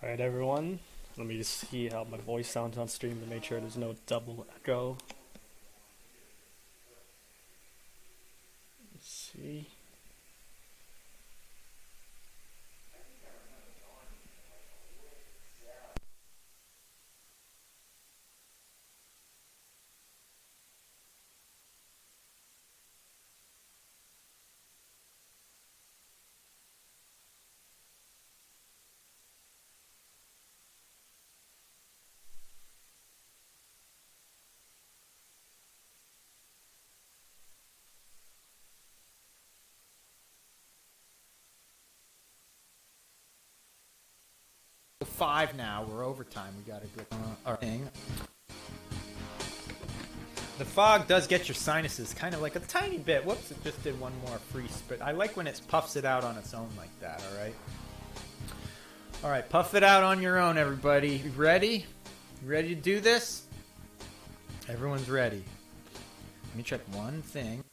Alright everyone, let me just see how my voice sounds on stream to make sure there's no double echo. Let's see. Five now. We're overtime. We got to get our thing. The fog does get your sinuses kind of like a tiny bit. Whoops, it just did one more free spit. I like when it puffs it out on its own like that, all right? All right, puff it out on your own, everybody. You ready? You ready to do this? Everyone's ready. Let me check one thing.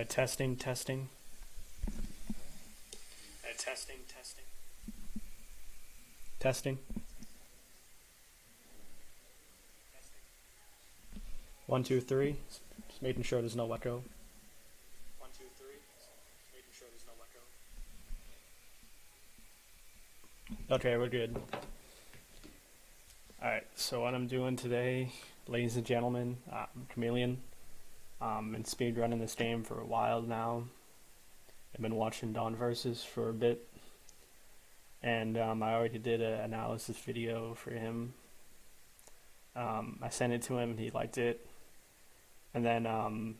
Testing. Testing. 1, 2, 3. Just making sure there's no echo. 1, 2, 3. Just making sure there's no echo. Okay, we're good. Alright, so what I'm doing today, ladies and gentlemen, Chameleon. Been speedrunning this game for a while now. I've been watching Dawn Versus for a bit. And I already did an analysis video for him. I sent it to him, he liked it. And then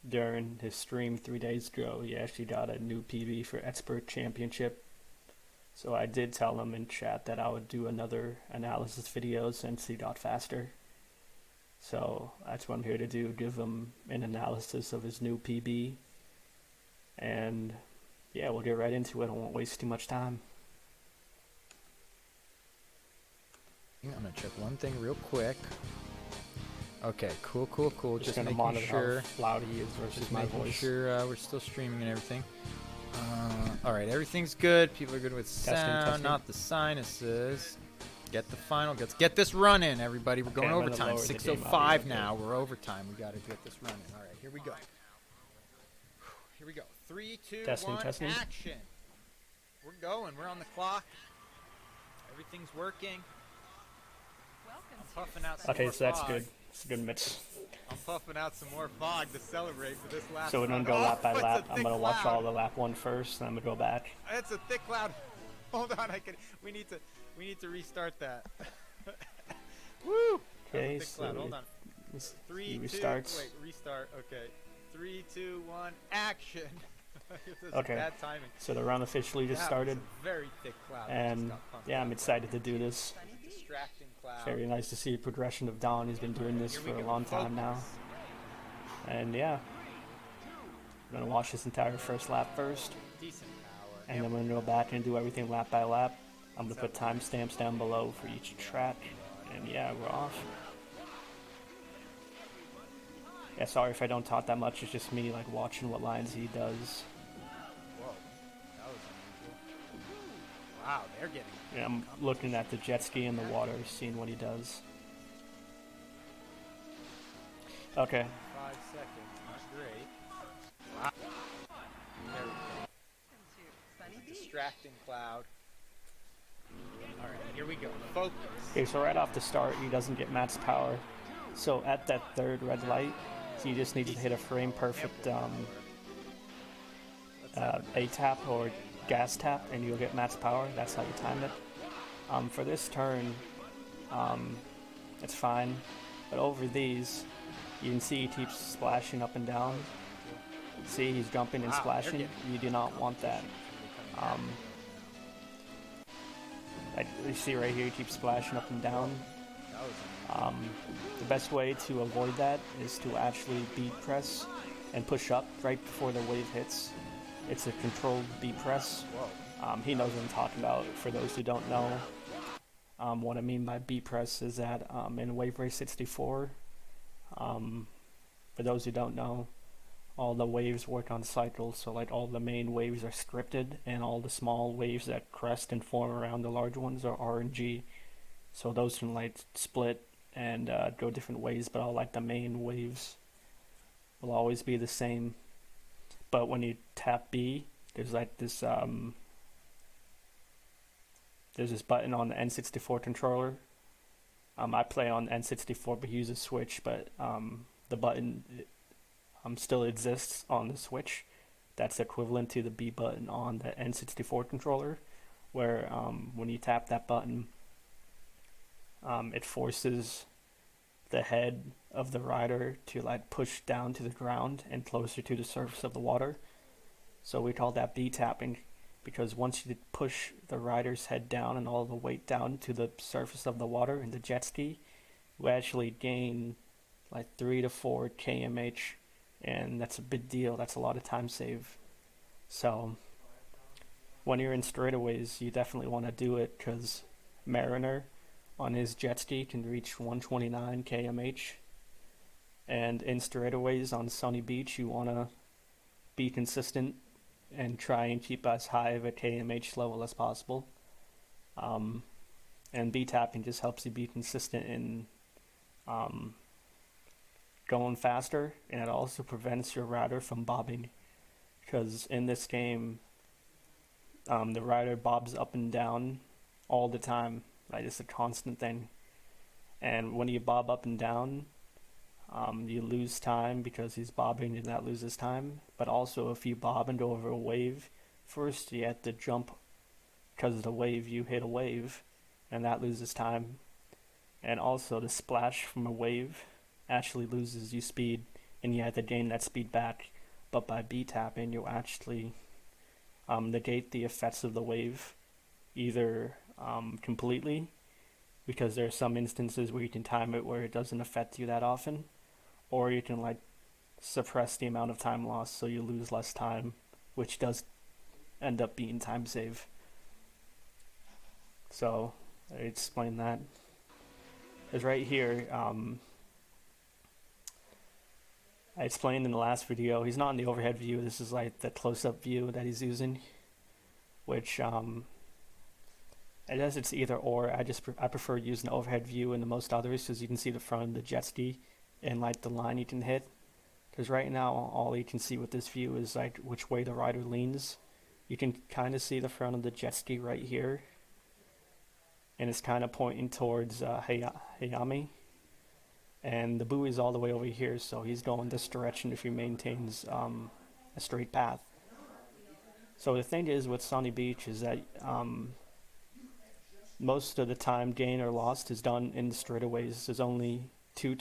during his stream 3 days ago, he actually got a new PB for Expert Championship. So I did tell him in chat that I would do another analysis video since he got faster. So that's what I'm here to do, give him an analysis of his new PB. And yeah, we'll get right into it. I won't waste too much time. I'm gonna check one thing real quick. Okay, cool. Just gonna monitor sure how loud he is versus my voice. Sure, we're still streaming and everything. All right, everything's good. People are good with sound, testing. not the sinuses. Get the final. Let's get this running, everybody. We're going overtime. 6:05 now. We're overtime. We gotta get this running. All right, here we go. Here we go. 3, 2, 1, testing. action. We're going. We're on the clock. Everything's working. I'm puffing out some Okay, more so that's fog. good. It's a good mix. I'm puffing out some more fog to celebrate for this last. So we're gonna go round. lap by it's lap. a I'm thick gonna watch cloud. all the lap 1 first, then I'm gonna go back. It's a thick cloud. Hold on, we need to restart that. Woo! Okay, Thick cloud. Hold on. this 3, 2, restarts. wait, restart. Okay. 3, 2, 1, action. This is Okay. bad timing. So the round officially just That started, was a very thick cloud. and yeah, I'm excited to do this. Distracting cloud. Very nice to see the progression of Dawn. He's been doing this Here for we a go. long time now. Focus. And yeah, I'm gonna watch this entire first lap first, Decent power. and then we're gonna go back and do everything lap by lap. I'm gonna put timestamps down below for each track, and yeah, we're off. Yeah, sorry if I don't talk that much. It's just me like watching what lines he does. Whoa, that was unusual. Wow, they're getting. Yeah, I'm looking at the jet ski in the water, seeing what he does. Okay. 5 seconds, not great. Wow. There we go. Distracting cloud. Alright, here we go. Focus. Okay, so right off the start, he doesn't get max power. So at that third red light, you just need to hit a frame perfect A tap or gas tap, and you'll get max power. That's how you time it. For this turn, it's fine. But over these, you can see he keeps splashing up and down. See, he's jumping and splashing. You do not want that. You see right here, he keeps splashing up and down. The best way to avoid that is to actually beat press and push up right before the wave hits. It's a controlled beat press. He knows what I'm talking about. For those who don't know, what I mean by beat press is that in Wave Race 64, For those who don't know, all the waves work on cycles, so like all the main waves are scripted, and all the small waves that crest and form around the large ones are RNG. So those can like split and go different ways, but all like the main waves will always be the same. But when you tap B, there's like this there's this button on the N64 controller. I play on N64 but use a Switch, but the button still exists on the Switch. That's equivalent to the B button on the N64 controller, where when you tap that button, it forces the head of the rider to like push down to the ground and closer to the surface of the water. So we call that B tapping, because once you push the rider's head down and all the weight down to the surface of the water in the jet ski, you actually gain like 3 to 4 kmh, and that's a big deal. That's a lot of time save. So when you're in straightaways, you definitely want to do it, because Mariner on his jet ski can reach 129 kmh, and in straightaways on Sunny Beach you want to be consistent and try and keep as high of a kmh level as possible. And B tapping just helps you be consistent in going faster, and it also prevents your rider from bobbing, because in this game the rider bobs up and down all the time. Like, it's a constant thing, and when you bob up and down, you lose time because he's bobbing and that loses time. But also, if you bob and go over a wave, first you have to jump because of the wave, you hit a wave, and that loses time. And also, the splash from a wave actually loses you speed, and you have to gain that speed back. But by B tapping, you actually negate the effects of the wave, either completely, because there are some instances where you can time it where it doesn't affect you that often, or you can like suppress the amount of time lost so you lose less time, which does end up being time save. So I explained that. Because right here, I explained in the last video, he's not in the overhead view, this is like the close-up view that he's using, which I guess it's either or. I prefer using the overhead view in the most others, because you can see the front of the jet ski and like the line you can hit. Because right now all you can see with this view is like which way the rider leans. You can kind of see the front of the jet ski right here, and it's kind of pointing towards Hayami, and the buoy is all the way over here, so he's going this direction if he maintains a straight path. So the thing is with Sunny Beach is that most of the time gain or lost is done in the straightaways. There's only 2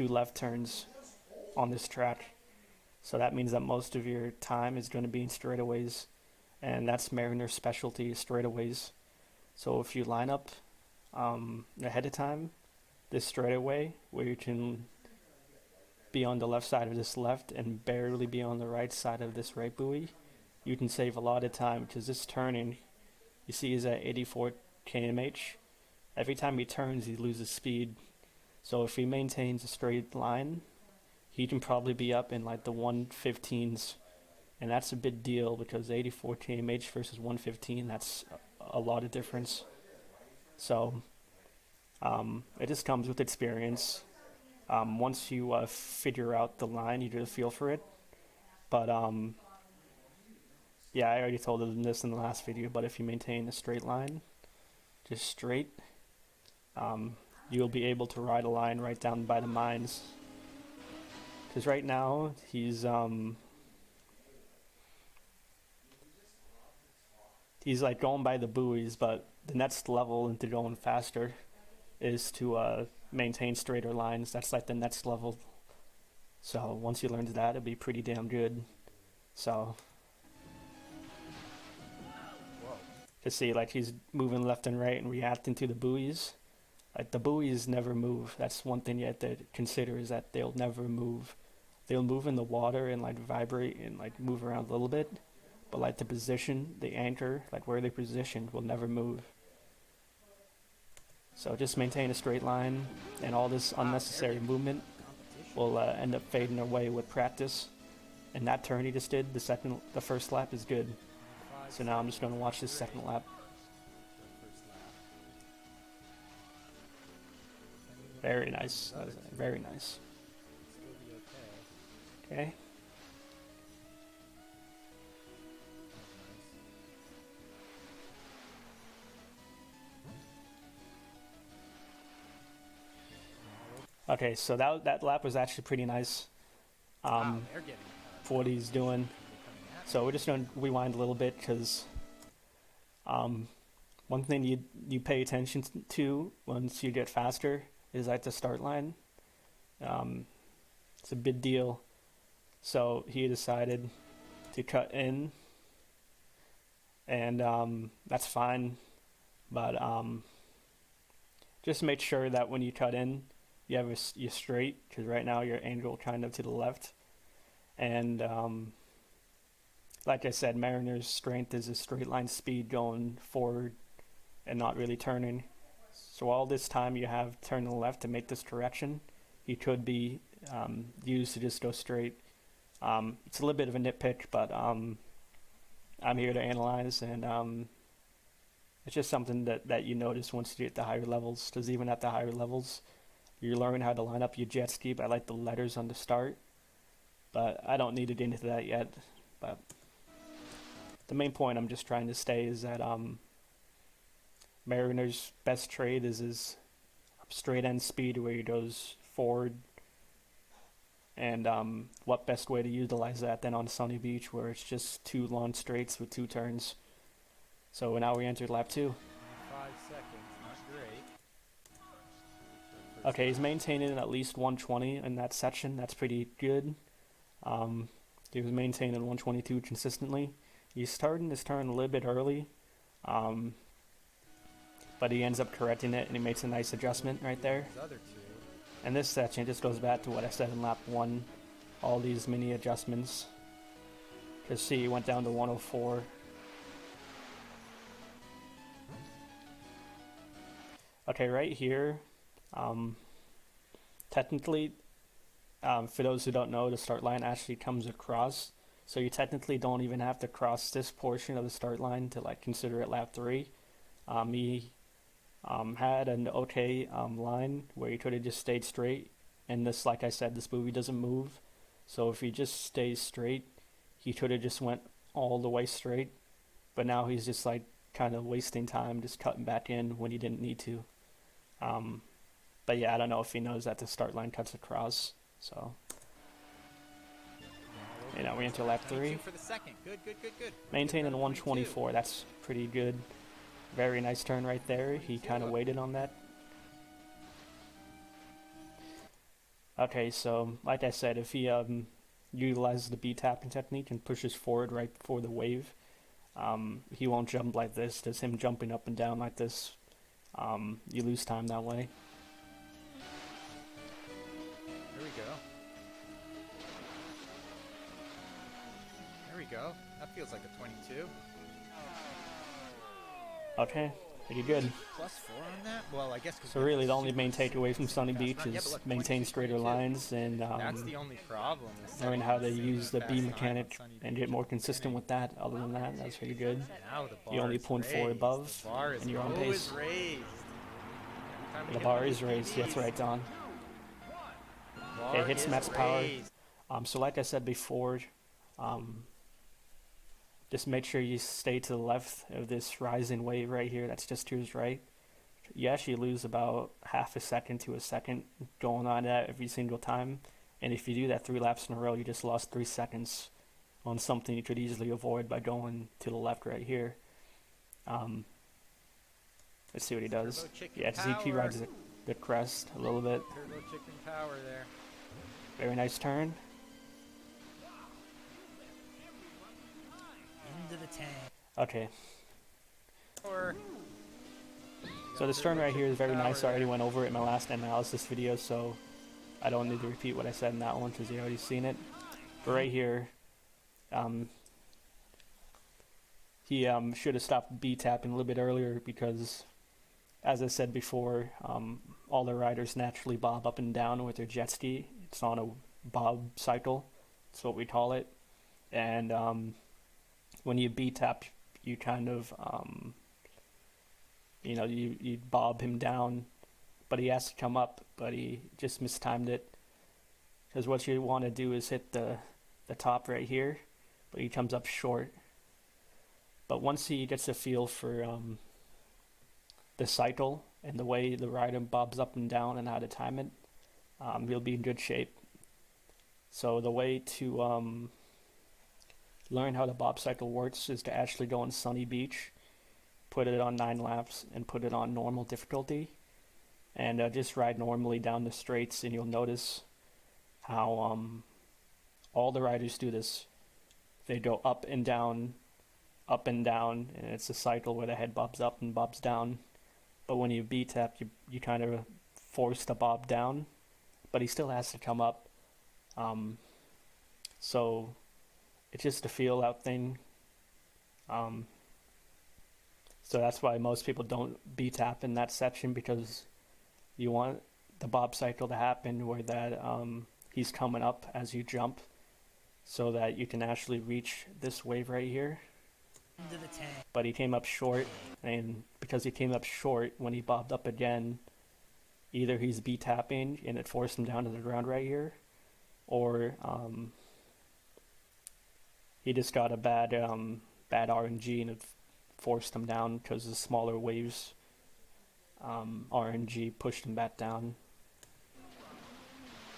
left turns on this track, so that means that most of your time is going to be in straightaways, and that's Mariner's specialty, straightaways. So if you line up ahead of time this straightaway where you can be on the left side of this left and barely be on the right side of this right buoy, you can save a lot of time, because this turning, you see, is at 84 kmh. Every time he turns, he loses speed. So if he maintains a straight line, he can probably be up in like the 115s, and that's a big deal, because 84 kmh versus 115, that's a lot of difference. So it just comes with experience. Once you figure out the line, you get a feel for it. But yeah, I already told them this in the last video, but if you maintain a straight line, just straight, you'll be able to ride a line right down by the mines. Because right now, he's like going by the buoys, but the next level into going faster is to maintain straighter lines. That's like the next level. So once you learn that, it'll be pretty damn good. So to see, like, he's moving left and right and reacting to the buoys. Like, the buoys never move. That's one thing you have to consider, is that they'll never move. They'll move in the water and like vibrate and like move around a little bit, but like the position, the anchor, like where they're positioned, will never move. So just maintain a straight line, and all this unnecessary movement will end up fading away with practice. And that turn he just did, the first lap is good. So now I'm just going to watch this second lap. Very nice. That was very nice. Okay. Okay, so that lap was actually pretty nice. For what he's doing. So we're just going to rewind a little bit because one thing you pay attention to once you get faster is at the start line. It's a big deal. So he decided to cut in, and that's fine. But just make sure that when you cut in, you have you're straight, because right now you're angled kind of to the left. And like I said, Mariner's strength is a straight line speed going forward and not really turning. So all this time you have turn to the left to make this correction. He could be used to just go straight. It's a little bit of a nitpick, but I'm here to analyze, and it's just something that you notice once you get to higher levels, because even at the higher levels, you learn how to line up your jet ski by like the letters on the start. But I don't need to get into that yet. But the main point I'm just trying to stay is that Mariner's best trade is his straight end speed, where he goes forward. And what best way to utilize that than on Sunny Beach, where it's just 2 long straights with 2 turns. So now we entered lap 2. 5 seconds, not great. Okay, he's maintaining at least 120 in that section. That's pretty good. He was maintaining 122 consistently. He's starting this turn a little bit early, but he ends up correcting it, and he makes a nice adjustment right there. And this section just goes back to what I said in lap 1, all these mini adjustments. Because see, he went down to 104. Okay, right here, technically, for those who don't know, the start line actually comes across. So you technically don't even have to cross this portion of the start line to like consider it lap 3. He had an okay line where he could have just stayed straight. And this, like I said, this movie doesn't move. So if he just stays straight, he could have just went all the way straight. But now he's just like kind of wasting time, just cutting back in when he didn't need to. But yeah, I don't know if he knows that the start line cuts across. So, you know, we enter lap 3. For the second. Good. Maintaining 124, that's pretty good. Very nice turn right there. He kind of waited on that. Okay, so like I said, if he utilizes the B-tapping technique and pushes forward right before the wave, he won't jump like this. Just him jumping up and down like this, you lose time that way. There we go. That feels like a 22. Okay, pretty good. +4 on that? Well, I guess. So really, the only main takeaway from Sunny Beach is maintain straighter lines and that's the only problem. learn how to use the B mechanic and get more consistent with that. Other than that, that's pretty good. You only 0.4 above, and you're on pace. The bar is raised. That's right, Don. Okay, hits max power. So like I said before, just make sure you stay to the left of this rising wave right here. That's just to his right. You actually lose about half a second to a second going on that every single time. And if you do that 3 laps in a row, you just lost 3 seconds on something you could easily avoid by going to the left right here. Let's see what he does. Yeah, ZQ rides the crest a little bit. Turbo chicken power there. Very nice turn. Into the tank. Okay. So this turn right here is very nice. I already went over it in my last analysis video, so I don't need to repeat what I said in that one because you already seen it. But right here, he should have stopped B-tapping a little bit earlier because, as I said before, all the riders naturally bob up and down with their jet ski. It's on a bob cycle. That's what we call it. And when you B-tap, you kind of, you bob him down, but he has to come up, but he just mistimed it. Because what you want to do is hit the top right here, but he comes up short. But once he gets a feel for the cycle and the way the rider bobs up and down and how to time it, he'll be in good shape. So the way to learn how the bob cycle works is to actually go on Sunny Beach, put it on 9 laps, and put it on normal difficulty, and just ride normally down the straights, and you'll notice how all the riders do this. They go up and down, and it's a cycle where the head bobs up and bobs down. But when you B-tap, you kind of force the bob down, but he still has to come up. So it's just a feel out thing. So that's why most people don't B-tap in that section, because you want the bob cycle to happen where that he's coming up as you jump, so that you can actually reach this wave right here. But he came up short, and because he came up short, when he bobbed up again, either he's B-tapping and it forced him down to the ground right here, or he just got a bad RNG and it forced him down because the smaller waves RNG pushed him back down,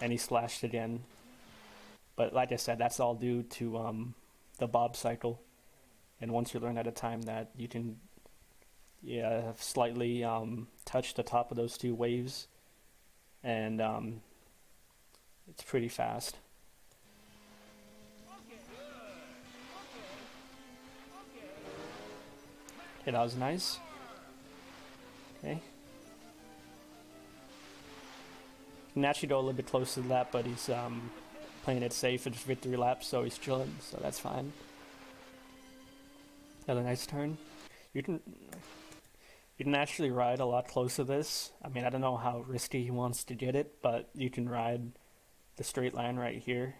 and he slashed again. But like I said, that's all due to the bob cycle. And once you learn how to time that, you can slightly touch the top of those 2 waves, and it's pretty fast. Okay, that was nice. Okay. You can actually go a little bit closer to that, but he's playing it safe. It's victory lap, so he's chilling, so that's fine. Another nice turn. You can actually ride a lot closer to this. I mean, I don't know how risky he wants to get it, but you can ride the straight line right here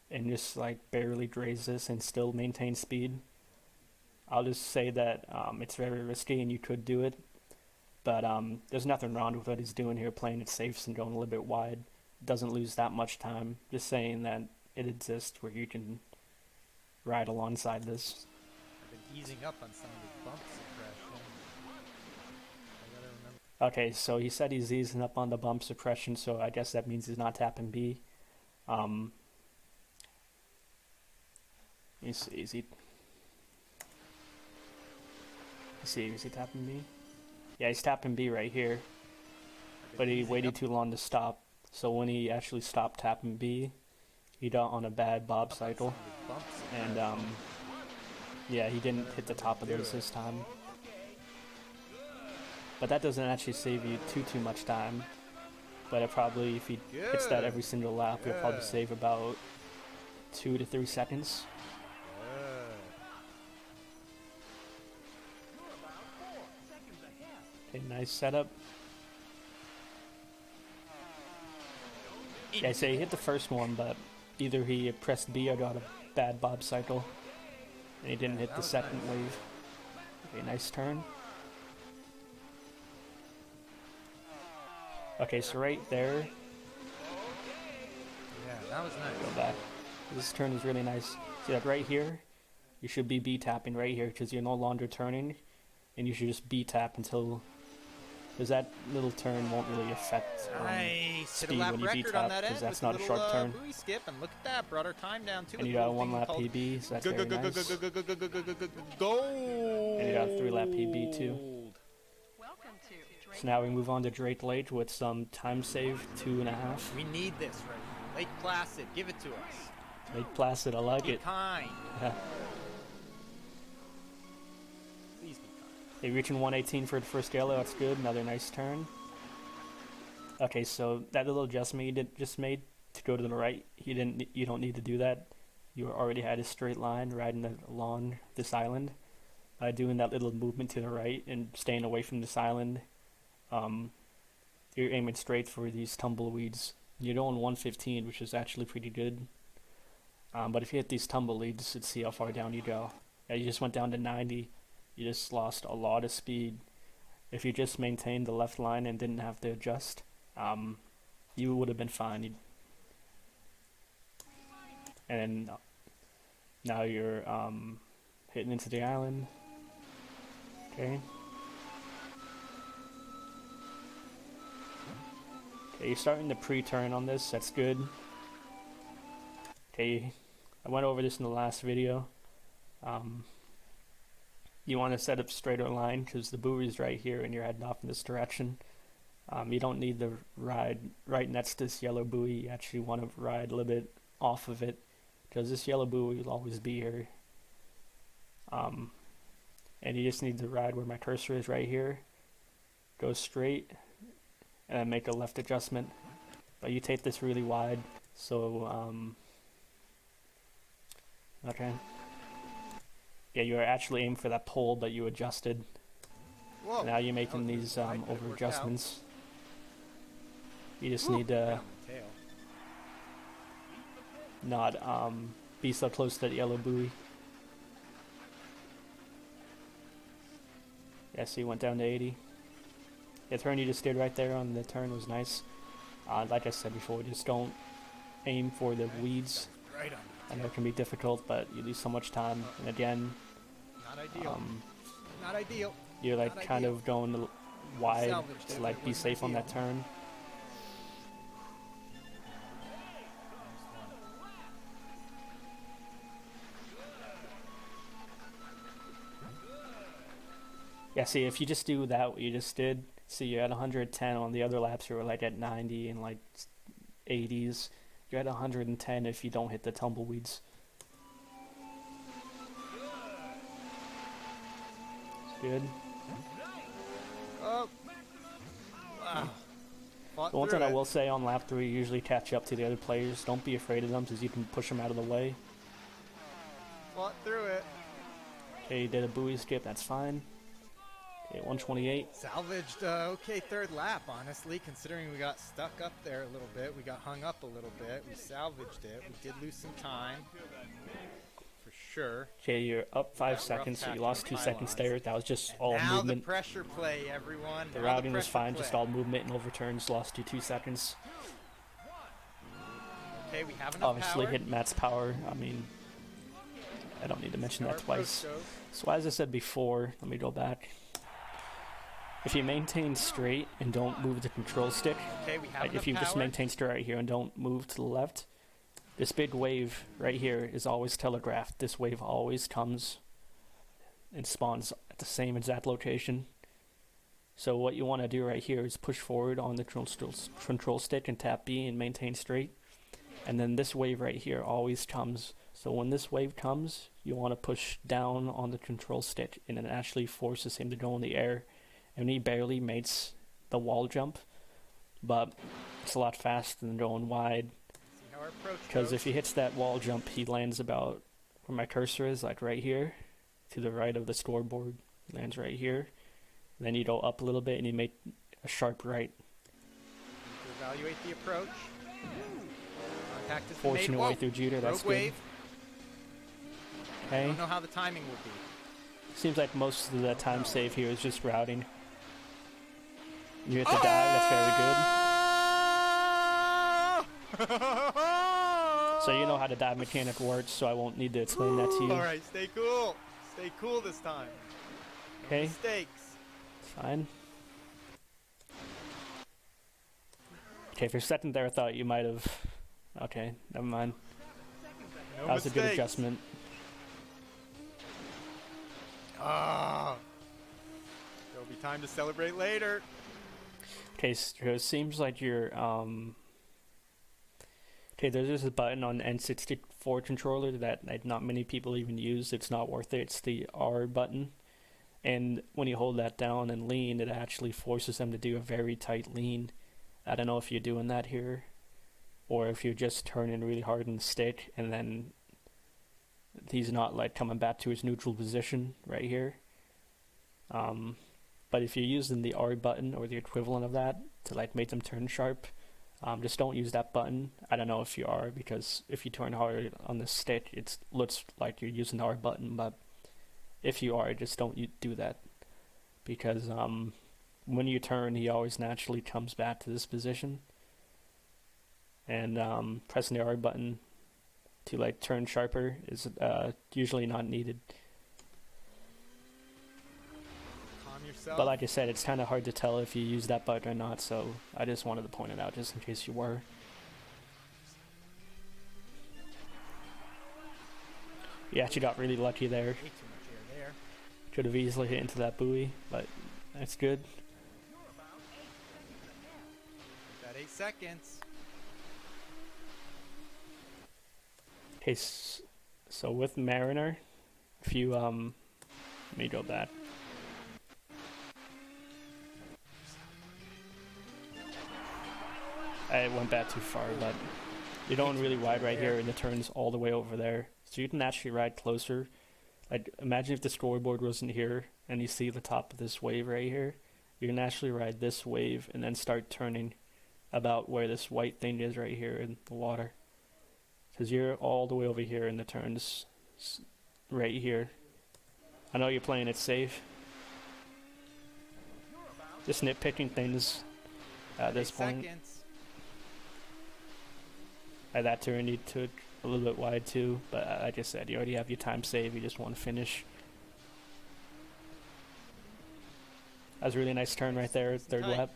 and just like barely graze this and still maintain speed. I'll just say that it's very risky and you could do it, but there's nothing wrong with what he's doing here, playing it safe and going a little bit wide. Doesn't lose that much time. Just saying that it exists where you can ride alongside this. I've been easing up on some of the bump suppression. I gotta remember. Okay, so he said he's easing up on the bump suppression, so I guess that means he's not tapping B. Is he tapping B? Yeah, he's tapping B right here, but he waited too long to stop. So when he actually stopped tapping B, he got on a bad bob cycle, and yeah, he didn't hit the top of those this time. But that doesn't actually save you too much time. But it probably, if he hits that every single lap, it'll probably save about 2 to 3 seconds. Okay, nice setup. Yeah, so he hit the first one, but either he pressed B or got a bad bob cycle, and he didn't hit the second wave. Okay, nice turn. Okay, so right there. Yeah, that was nice. Go back. This turn is really nice. See that right here? You should be B-tapping right here because you're no longer turning, and you should just B-tap until, because that little turn won't really affect speed when you B-tap, because that's not a sharp turn. Buoy skip, and look at that, brought our time down to and you got a 1-lap PB, so that's very nice. Gold! And you got a 3-lap PB too. So now we move on to Drake Lake with some time save, 2.5. We need this right now. Lake Placid, give it to us. Lake Placid, I like it. Be kind. Yeah. Please be kind. Okay, reaching 118 for the first yellow, that's good. Another nice turn. Okay, so that little adjustment you just made to go to the right, you don't need to do that. You already had a straight line riding along this island. Doing that little movement to the right and staying away from this island, you're aiming straight for these tumbleweeds You're doing 115, which is actually pretty good. But if you hit these tumbleweeds, let's see how far down you go. Yeah, you just went down to 90. You just lost a lot of speed. If you just maintained the left line and didn't have to adjust, you would have been fine. And now you're hitting into the island. Okay. Okay, you're starting to pre-turn on this. That's good. Okay, I went over this in the last video. You want to set up straighter line because the buoy's right here and you're heading off in this direction. You don't need to ride right next to this yellow buoy. You actually want to ride a little bit off of it because this yellow buoy will always be here. And you just need to ride where my cursor is right here. Go straight and then make a left adjustment. But you take this really wide, so okay. Yeah, you were actually aiming for that pole, but you adjusted. Whoa. Now you're making these over adjustments. You just need to not be so close to that yellow buoy. Yeah, so you went down to 80. The turn you just did right there on the turn was nice. Like I said before, just don't aim for the weeds. Right on. I know it can be difficult, but you lose so much time. And again, not ideal. Not ideal. You're like kind of going wide to like be safe on that turn. Yeah, see, if you just do that, what you just did, see, you're at 110 on the other laps, you were like at 90 and like 80s. You're at 110 if you don't hit the tumbleweeds. It's good. Oh. Wow. The one thing I will say on lap 3, you usually catch up to the other players. Don't be afraid of them because you can push them out of the way. Fought through it. Okay, you did a buoy skip, that's fine. Okay, 128. Salvaged, okay, third lap, honestly, considering we got stuck up there a little bit. We got hung up a little bit. We salvaged it. We did lose some time. For sure. Okay, you're up 5 seconds, so you lost 2 seconds there. That was just all now movement. The pressure play, everyone. The routing was fine, just all movement and overturns. Lost you 2 seconds. Okay, we have enough Obviously power. hit Matt's power. I mean, I don't need to mention that twice. So as I said before, let me go back. If you maintain straight and don't move the control stick, okay, we have like if you just maintain straight right here and don't move to the left, this big wave right here is always telegraphed. This wave always comes and spawns at the same exact location. So what you want to do right here is push forward on the control stick and tap B and maintain straight. And then this wave right here always comes. So when this wave comes, you want to push down on the control stick and it actually forces him to go in the air. And he barely makes the wall jump, but it's a lot faster than going wide. Because if he hits that wall jump, he lands about where my cursor is, like right here, to the right of the scoreboard. He lands right here. Then you go up a little bit and you make a sharp right. To evaluate the approach. Contact is Fortunate way through Jeter, that's good. Wave. Okay. I don't know how the timing will be. Seems like most of the time save here is just routing. You hit the dive, that's very good. So you know how the dive mechanic works, so I won't need to explain that to you. Alright, stay cool. Stay cool this time. Okay. No mistakes. Fine. Okay, for a second there I thought you might have... Okay, never mind. No that was mistakes. A good adjustment. Ah. There'll be time to celebrate later. Okay, so it seems like you're, okay, there's a button on the N64 controller that not many people even use. It's not worth it. It's the R button. And when you hold that down and lean, it actually forces them to do a very tight lean. I don't know if you're doing that here, or if you're just turning really hard on the stick, and then he's not like coming back to his neutral position right here. But if you're using the R button or the equivalent of that to like make them turn sharp, Just don't use that button. I don't know if you are, because if you turn hard on the stick, it looks like you're using the R button, but if you are, just don't do that. Because when you turn, he always naturally comes back to this position. And pressing the R button to like turn sharper is usually not needed. But like I said, it's kind of hard to tell if you use that button or not, so I just wanted to point it out just in case you were. You actually got really lucky there. Could have easily hit into that buoy, but that's good. Got 8 seconds. Okay, so with Mariner, if you, let me go back. I went back too far, but you're going really wide right here, and the turn's all the way over there. So you can actually ride closer. Like, imagine if the scoreboard wasn't here, and you see the top of this wave right here. You can actually ride this wave, and then start turning about where this white thing is right here in the water. Because you're all the way over here, and the turn's right here. I know you're playing it safe. Just nitpicking things at this point. That turn you took a little bit wide too, but like I said, you already have your time saved, you just want to finish. That was a really nice turn right there, third lap.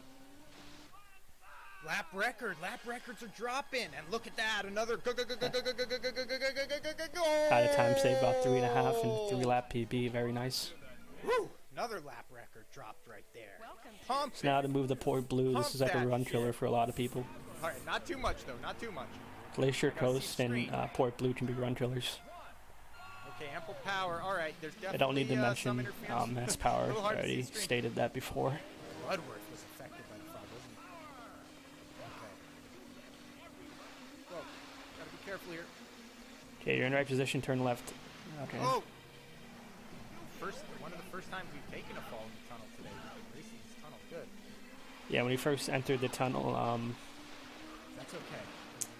Lap records are dropping, and look at that, another go. Had a time save about 3.5 and 3 lap PB, very nice. Woo! Another lap record dropped right there. So now to move the Port Blue, this is like a run killer for a lot of people. Alright, not too much though, not too much. Glacier Coast and Port Blue can be run killers. Okay, ample power. Alright, there's definitely I don't need to mention mass power. I already stated that before. Bloodworth was affected by the fog, wasn't he? Okay. Whoa, gotta be careful here. Okay, you're in the right position, turn left. Okay. Oh! One of the first times we've taken a fall in the tunnel today. Racing this tunnel, good. Yeah, when he first entered the tunnel, that's okay.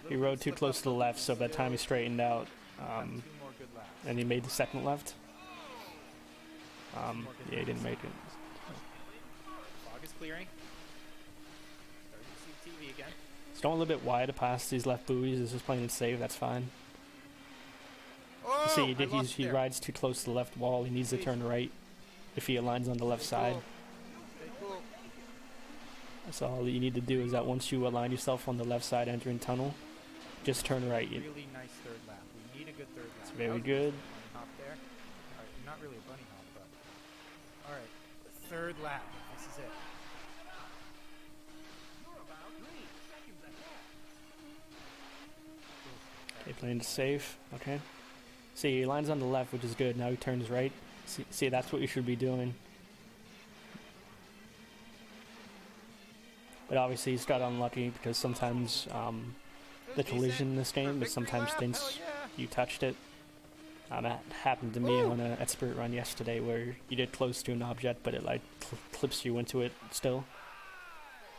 He rode too close to the left, so by the time he straightened out, and he made the second left, yeah, he didn't make it. Fog is clearing. Starting to see TV again. It's going a little bit wide past these left buoys. This is playing it safe, that's fine. Oh, see, he rides too close to the left wall. He needs to turn right if he aligns on the left side. Cool. So all you need to do is that once you align yourself on the left side entering tunnel, just turn right. Really nice third lap. We need a good third lap. It's very good. Hop there. All right, not really a bunny hop, but all right, the third lap. This is it. Okay, playing it safe. Okay. See, he lines on the left, which is good. Now he turns right. See, that's what you should be doing. But obviously he's got unlucky because sometimes the collision in this game, but sometimes thinks you touched it. That happened to me on an expert run yesterday where you did close to an object, but it like clips you into it still.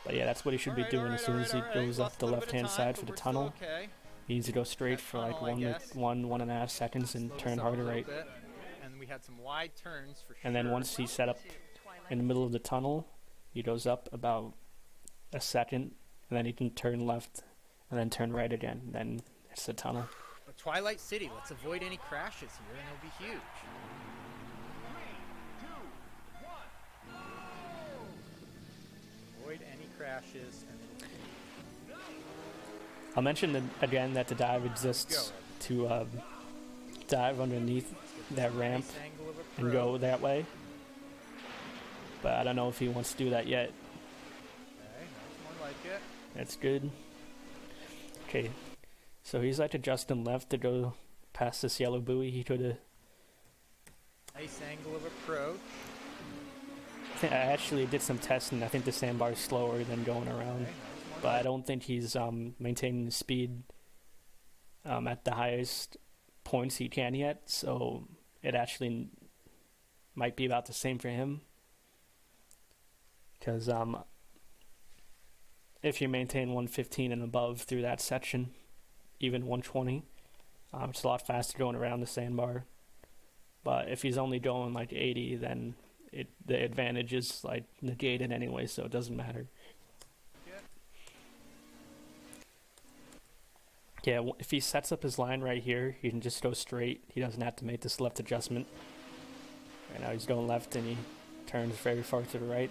But yeah, that's what he should be doing as soon as he goes up the left-hand side for the tunnel. He needs to go straight for like 1.5 seconds and turn harder right. And we had some wide turns for sure. And then once he's set up in the middle of the tunnel, he goes up about a second, and then he can turn left and then turn right again. And then it's the tunnel. But Twilight City, let's avoid any crashes here, and it'll be huge. Avoid any crashes, and it'll be huge. I'll mention again that the dive exists to dive underneath that ramp and go that way. But I don't know if he wants to do that yet. Okay, that's more like it. That's good. Okay, so he's like adjusting left to go past this yellow buoy. He could have... Nice angle of approach. I actually did some testing. I think the sandbar is slower than going around. Okay, But I don't think he's maintaining the speed at the highest points he can yet. So it actually might be about the same for him. Because if you maintain 115 and above through that section, even 120, it's a lot faster going around the sandbar. But if he's only going like 80, then the advantage is like negated anyway, so it doesn't matter. Yeah, if he sets up his line right here, he can just go straight. He doesn't have to make this left adjustment. Right now he's going left and he turns very far to the right.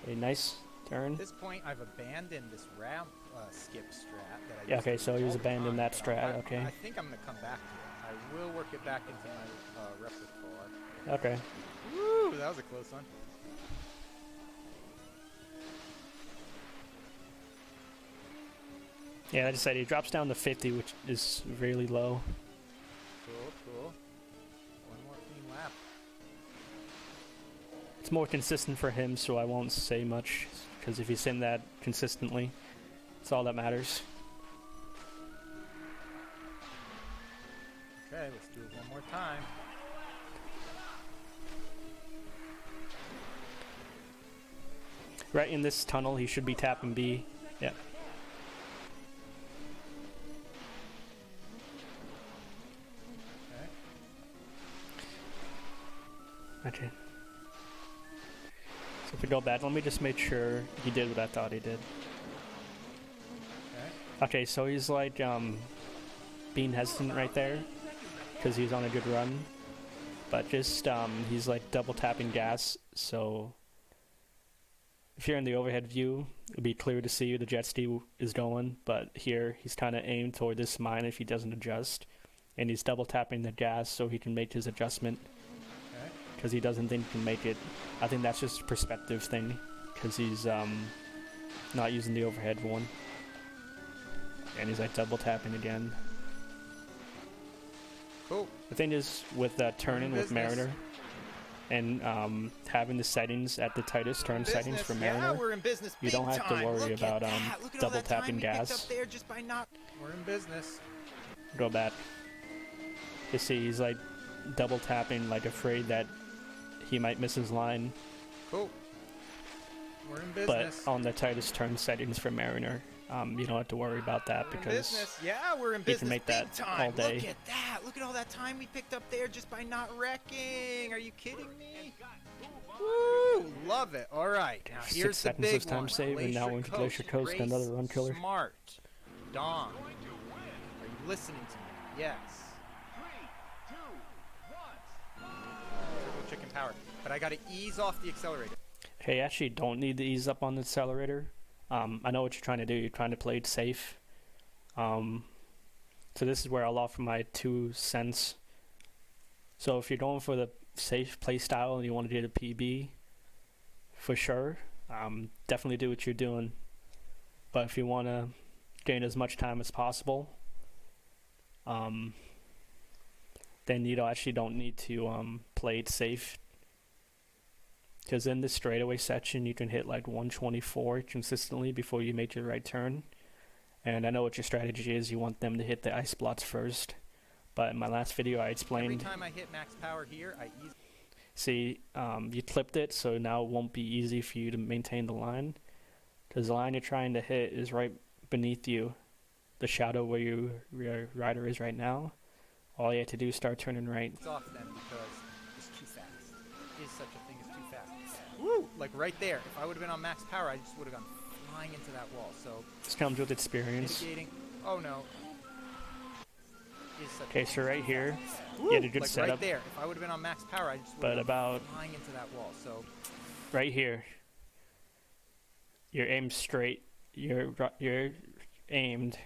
Okay, nice turn. At this point, I've abandoned this ramp skip strat that I Yeah, okay, so he's abandoned that strat, okay. I think I'm going to come back to it. I will work it back into my repertoire. Okay. Woo, that was a close one. Yeah, like I said, he drops down to 50, which is really low. Cool, cool. One more clean lap. It's more consistent for him, so I won't say much, because if he's in that consistently, it's all that matters. Okay, let's do it one more time. Right in this tunnel, he should be tapping B. Yeah. Okay. So if we go back, let me just make sure he did what I thought he did. Okay, so he's like being hesitant right there because he's on a good run, but just he's like double tapping gas. So if you're in the overhead view, it'll be clear to see the jet ski is going. But here he's kind of aimed toward this mine if he doesn't adjust, and he's double tapping the gas so he can make his adjustment. Because he doesn't think he can make it. I think that's just a perspective thing, because he's not using the overhead one. And he's like double tapping again. Cool. The thing is, with turning with Mariner, and having the settings at the tightest turn settings for Mariner, we're in business you don't have to worry about double tapping gas. There just by not. We're in business. Go back. You see, he's like double tapping, like afraid that he might miss his line. Cool. We're in business. But on the tightest turn settings for Mariner, you don't have to worry about that because we're in business. You can make that time. all day. Look at that. Look at all that time we picked up there just by not wrecking. Are you kidding me? Woo! Love it. All right. Now here's 6 the seconds big of time one. save, and now into Glacier Coast, another run killer. Smart. Dawn. Are you listening to me? Yes. Chicken power, but I gotta ease off the accelerator. Okay, you actually don't need to ease up on the accelerator. I know what you're trying to do. You're trying to play it safe. So this is where I'll offer my 2 cents. So if you're going for the safe play style and you want to do the PB, for sure, definitely do what you're doing. But if you want to gain as much time as possible, then you actually don't need to play it safe. Because in this straightaway section, you can hit like 124 consistently before you make your right turn. And I know what your strategy is. You want them to hit the ice blots first. But in my last video, I explained... Every time I hit max power here, I ease... See, you clipped it, so now it won't be easy for you to maintain the line. Because the line you're trying to hit is right beneath you. The shadow where your rider is right now. All you have to do is start turning right. It's off then because it's too fast. Is such a thing as too fast. Woo! Like right there. If I would have been on max power, I just would have gone flying into that wall. So this comes with experience. Mitigating. Oh no. Okay, so right here, Woo! you had a good like setup. Right there. If I would have been on max power, I just would have gone flying into that wall. So right here, you're aimed straight. You're aimed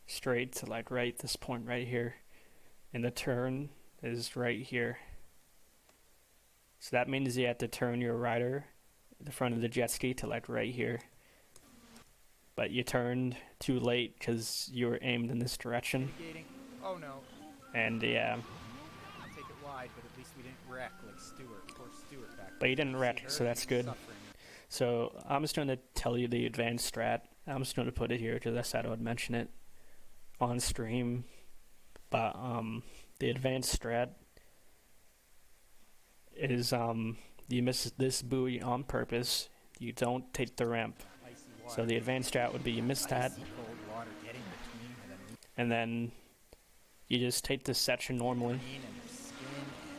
straight to like right this point right here. And the turn is right here. So that means you have to turn your rider, the front of the jet ski, to like right here. But you turned too late because you were aimed in this direction. Oh no. And yeah. I'll take it wide, but at least we didn't wreck like Stewart. Poor Stewart back there. But you didn't wreck, so that's good. So I'm just going to tell you the advanced strat. I'm just going to put it here because I said I would mention it on stream. But the advanced strat is you miss this buoy on purpose. You don't take the ramp. So the advanced strat would be you miss that, Cold water getting between and and then you just take this section normally. and your skin,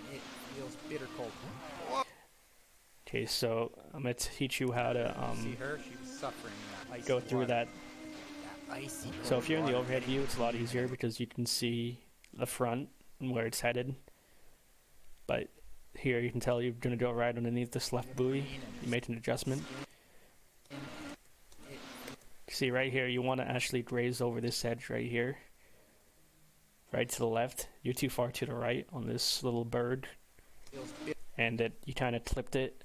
and it feels bitter cold. Okay, so I'm gonna teach you how to See her? She was suffering in that icy go through water. that. That icy cold So if you're in the water overhead getting view, it's a lot easier because you can see the front and where it's headed. But here you can tell you're gonna go right underneath this left buoy. You made an adjustment. See right here, you want to actually graze over this edge right here. Right to the left. You're too far to the right on this little bird. feels bitter. And you kind of clipped it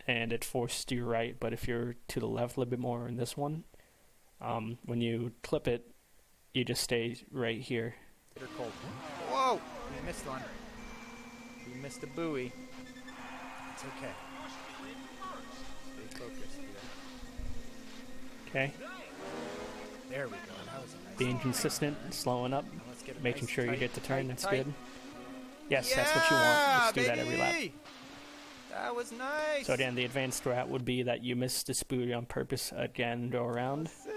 and it forced you right. But if you're to the left a little bit more in this one, when you clip it, you just stay right here. Bitter cold. Whoa! We missed one. We missed a buoy. It's okay. Stay focused here. Okay? There we go. That was a nice Being consistent, slowing up, Now let's get a making nice sure you tight- hit the turn, tight- that's tight. good. Yes, that's what you want. Let's do that every lap. baby! That was nice. So again, the advanced strat would be that you miss this buoy on purpose again, go around. Sick.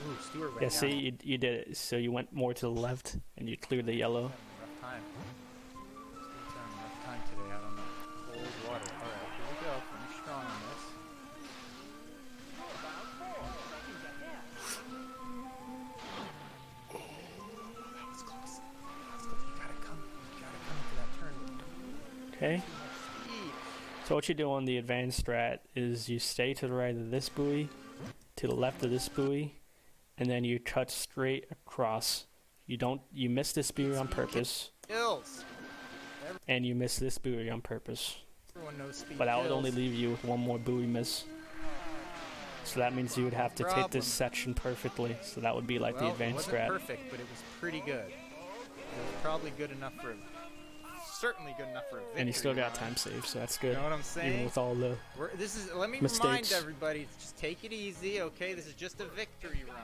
Ooh, Stuart went Yeah, down. see, you did it. So you went more to the left and you cleared the yellow. Rough time. Stuart's having a rough time today out on the cold water. All right, here we go. Finish strong on this. That was close. That was close. You gotta come into that turn. Okay? Speed. So what you do on the advanced strat is you stay to the right of this buoy, to the left of this buoy, and then you cut straight across. You miss this buoy on purpose, Hills. and you miss this buoy on purpose. Everyone knows speed. But that would kills. only leave you with one more buoy miss. So that means you would have to take Problem. this section perfectly. So that would be like the Well, advanced it wasn't strat. perfect, but it was pretty good. It was probably good enough for, certainly good enough for a victory. And you still got run. time save, so that's You good. know what I'm Even saying? with all the This is. Let me mistakes. remind everybody: just take it easy, okay? This is just a victory run.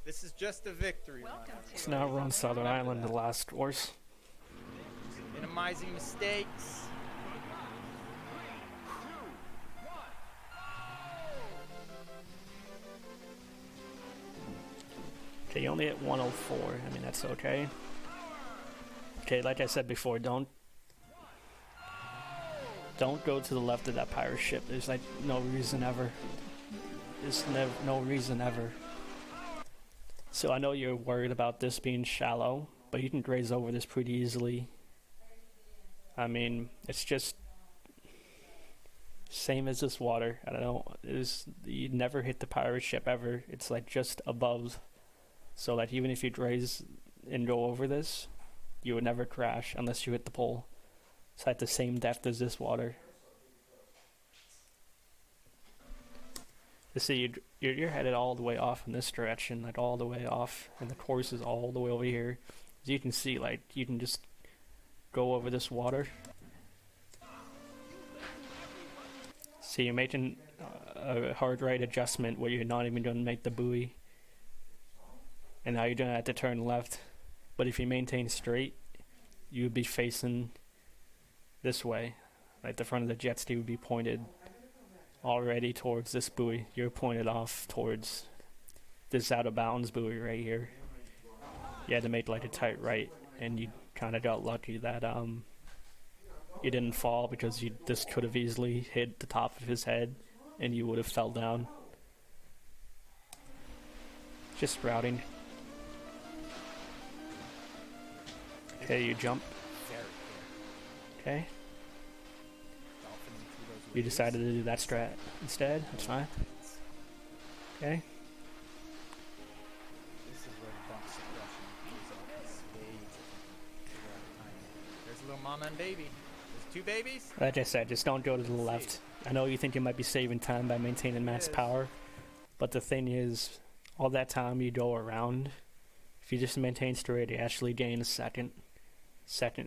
This is just a victory run. So now we're on Southern Island, the last course. Minimizing mistakes. Okay, you only hit 104. I mean, that's okay. Okay, like I said before, don't go to the left of that pirate ship. There's like no reason ever. There's no reason ever. So I know you're worried about this being shallow, but you can graze over this pretty easily. I mean, it's just same as this water. I don't know. You never hit the pirate ship ever. It's like just above. So like even if you graze and go over this, you would never crash unless you hit the pole. It's like the same depth as this water. You see, you're headed all the way off in this direction, like all the way off, and the course is all the way over here. As you can see, like you can just go over this water. See, you're making a hard right adjustment where you're not even going to make the buoy. And now you're going to have to turn left. But if you maintain straight, you would be facing this way. Like the front of the jet ski would be pointed already towards this buoy. You're pointed off towards this out of bounds buoy right here. You had to make like a tight right, and you kind of got lucky that you didn't fall, because this could have easily hit the top of his head and you would have fell down. Just routing. Okay, you jump. Very good. Okay, Dolphining through those you waves. decided to do that strat instead. That's fine. Okay. This is where the bump suppression is off in spades. Figure out the timing. There's a little mama and baby. There's two babies. Like I said, just don't go to the left. I know you think you might be saving time by maintaining max Yes. power, but the thing is, all that time you go around, if you just maintain straight, you actually gain a second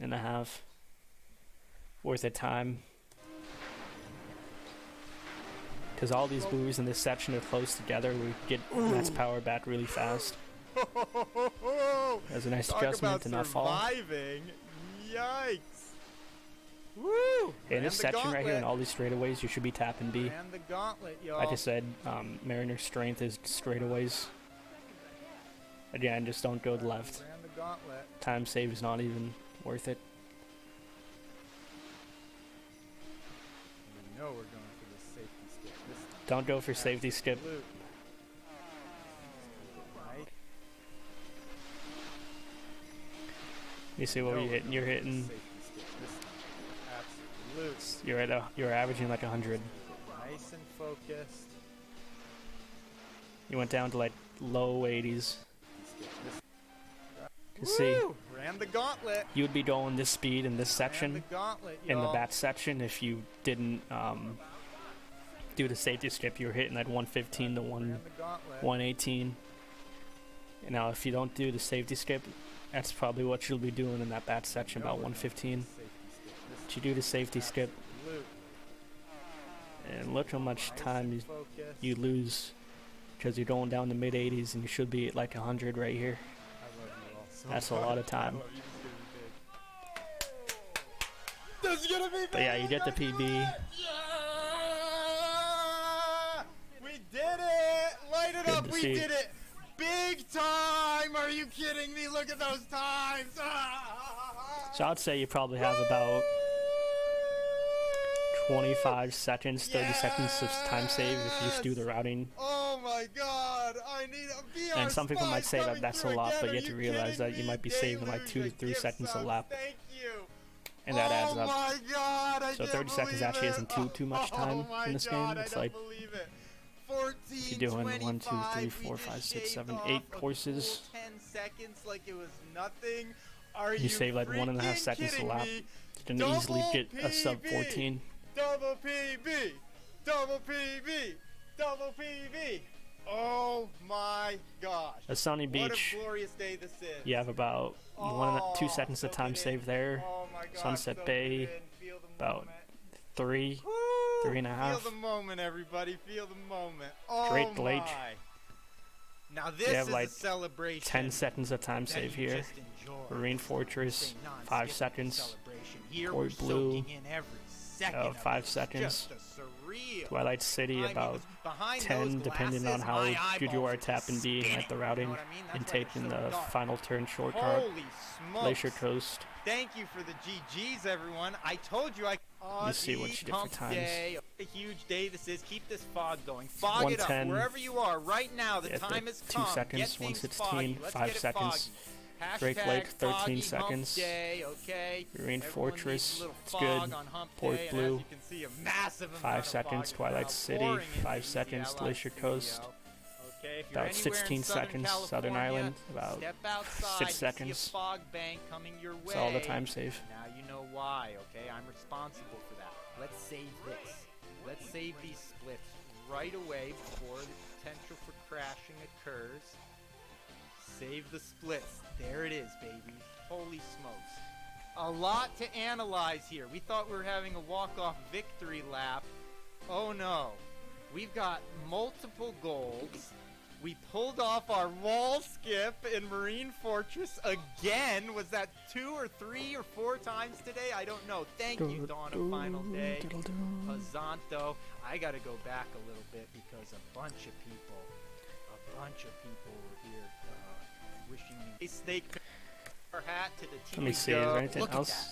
and a half worth of time. Because all these buoys in this section are close together, we get max power back really fast. That's a nice Talk adjustment about to not fall. surviving. Yikes. Woo! In this section right here, in all these straightaways, you should be tapping B. Ran the gauntlet, y'all. Like I said, Mariner's strength is straightaways. Again, just don't go left. Ran the gauntlet. Time save is not even worth it. We know we're going for the safety skip this time. Don't go for safety skip. Absolute. Right. You see what you're hitting? You're hitting. Safety skip this time. Absolute. You're averaging like 100. Nice and focused. You went down to like low 80s. You Woo! see, Ran the gauntlet. you would be going this speed in this section, Ran the gauntlet, in the y'all. bat section, if you didn't do the safety skip. You were hitting like 115 to Ran the gauntlet. 118. And now, if you don't do the safety skip, that's probably what you'll be doing in that bat section, about 115. But you do the safety skip, and look how much time you lose, because you're going down to mid 80s, and you should be at like 100 right here. That's a lot of time. This is gonna be big. But yeah, you get the PB. Yeah! We did it! Light it Good up, to we see. did it! Big time! Are you kidding me? Look at those times! So I'd say you probably have about 25 seconds, 30 seconds of time save if you just do the routing. Oh my god! I need a VR And some people might say that coming that's a through lot, again. but you Are have to realize that you might be saving like 2 to 3 Deluge, seconds a gift lap, subs, Thank you. and that adds Oh up. my god! I So can't 30 seconds believe actually it. isn't too much time Oh my in this god, game. It's I like don't believe it. 14, if you're doing 1, 2, 3, 4, we 5, just 6, shaved 7, off 8 a courses. cool 10 seconds like it was nothing. Are You save like 1.5 freaking seconds a kidding lap. me? You can Double easily get a sub PB. 14. Double PB! Double PB! Double PB! Oh my gosh. A sunny What beach, a glorious day this is. you have about 2 seconds of time soak it save in. there. Oh my gosh, Sunset soak Bay, it in. Feel the about moment. 3, Woo! 3.5. Feel the moment, everybody. Feel the moment. Oh Great Lake. my. Now this You have is like a celebration. 10 seconds of time that save you here. just enjoy. Marine Fortress, It's a non-skippable 5 seconds. celebration. Here Port we're Blue, soaking in every second of 5 it. seconds. Just a surreal. Twilight City, about behind 10, those depending on glasses, how my good you eyeballs are at tapping B and at the spinning, routing, you know what I mean? That's and why they're taking so the dark. final turn shortcut. Holy smokes. Glacier Coast. Thank you for the GGs, everyone. I told you I. You see what you did for Hump times. Day. A huge day this is. Keep this fog going. Fog it up 110. wherever you are right now. The Yeah, time has 2 come. seconds, Get things 116, foggy. Let's 5 get it seconds. foggy. Drake Hashtag Lake, 13 foggy hump seconds. Day, okay? Marine Everyone Fortress, needs a little it's fog good. on hump Port day, and Blue, as you can see, a massive amount 5 of seconds. fog Twilight now City, pouring into 5 the seconds. Easy Glacier Ally Coast, Studio. Okay, if you're about anywhere in 16 Southern seconds. Southern California, Island, about step outside, 6 you seconds. see a fog bank coming your way. That's all the time save. Now you know why, okay? I'm responsible for that. Let's save this. Let's save these splits right away before the potential for crashing occurs. Save the splits. There it is, baby. Holy smokes. A lot to analyze here. We thought we were having a walk-off victory lap. Oh no. We've got multiple golds. We pulled off our wall skip in Marine Fortress again. Was that 2 or 3 or 4 times today? I don't know. Thank you, Dawn of Final Day. Hazanto. I gotta go back a little bit because a bunch of people were here wishing me a snake our hat to the team. Let me see, is there anything Look else? At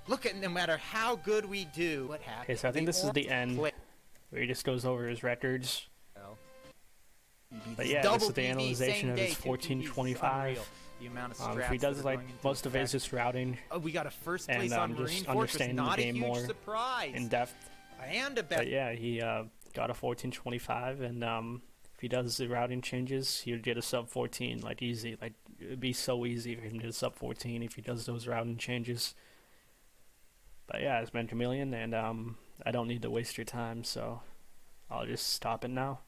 that. Look at, no matter how good we do, what happens? Okay, so I think this is the end, where he just goes over his records. But yeah, this is the analyzation of his 1425. The amount of If he does like most of his just routing we got a first and place on Marine just Fortress, understanding the not a game huge more surprise. in depth. And a But yeah, he got a 1425, and if he does the routing changes, he'll get a sub 14 like easy. Like it'd be so easy for him to get a sub 14 if he does those routing changes. But yeah, it's been Chameleon, and I don't need to waste your time, so I'll just stop it now.